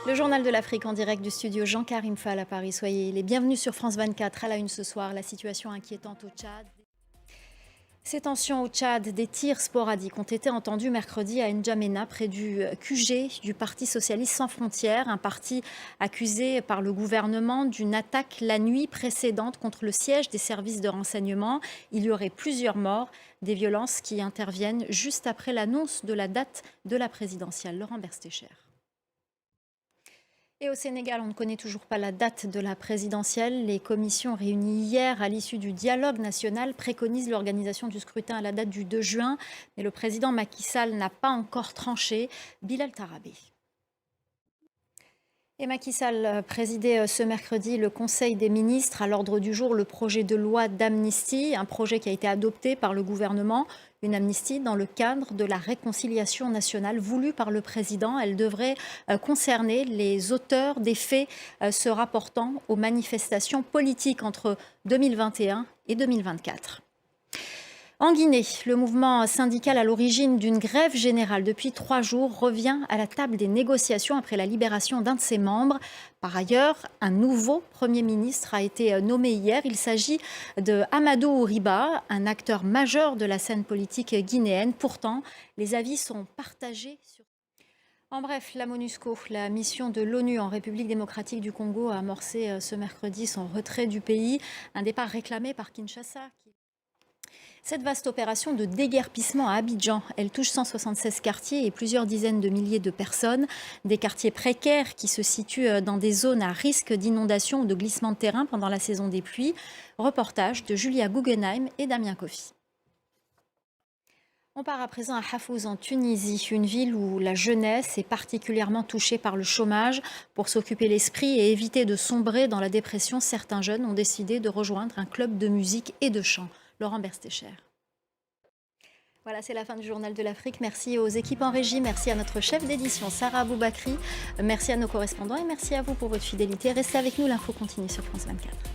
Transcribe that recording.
Le journal de l'Afrique en direct du studio Jean-Karim Fall à Paris. Soyez les bienvenus sur France 24. À la une ce soir, la situation inquiétante au Tchad. Ces tensions au Tchad, des tirs sporadiques ont été entendus mercredi à N'Djamena, près du QG du Parti socialiste sans frontières, un parti accusé par le gouvernement d'une attaque la nuit précédente contre le siège des services de renseignement. Il y aurait plusieurs morts, des violences qui interviennent juste après l'annonce de la date de la présidentielle. Laurent Berstécher. Et au Sénégal, on ne connaît toujours pas la date de la présidentielle. Les commissions réunies hier à l'issue du dialogue national préconisent l'organisation du scrutin à la date du 2 juin. Mais le président Macky Sall n'a pas encore tranché. Bilal Tarabé. Et Macky Sall présidait ce mercredi le Conseil des ministres. À l'ordre du jour, le projet de loi d'amnistie, un projet qui a été adopté par le gouvernement. Une amnistie dans le cadre de la réconciliation nationale voulue par le président. Elle devrait concerner les auteurs des faits se rapportant aux manifestations politiques entre 2021 et 2024. En Guinée, le mouvement syndical à l'origine d'une grève générale depuis 3 jours revient à la table des négociations après la libération d'un de ses membres. Par ailleurs, un nouveau Premier ministre a été nommé hier. Il s'agit de Amadou Ouriba, un acteur majeur de la scène politique guinéenne. Pourtant, les avis sont partagés sur... En bref, la MONUSCO, la mission de l'ONU en République démocratique du Congo, a amorcé ce mercredi son retrait du pays. Un départ réclamé par Kinshasa. Cette vaste opération de déguerpissement à Abidjan, elle touche 176 quartiers et plusieurs dizaines de milliers de personnes. Des quartiers précaires qui se situent dans des zones à risque d'inondation ou de glissement de terrain pendant la saison des pluies. Reportage de Julia Guggenheim et Damien Kofi. On part à présent à Hafouz en Tunisie, une ville où la jeunesse est particulièrement touchée par le chômage. Pour s'occuper l'esprit et éviter de sombrer dans la dépression, certains jeunes ont décidé de rejoindre un club de musique et de chant. Laurent Berstécher. Voilà, c'est la fin du Journal de l'Afrique. Merci aux équipes en régie, merci à notre chef d'édition Sarah Aboubakri, merci à nos correspondants et merci à vous pour votre fidélité. Restez avec nous, l'info continue sur France 24.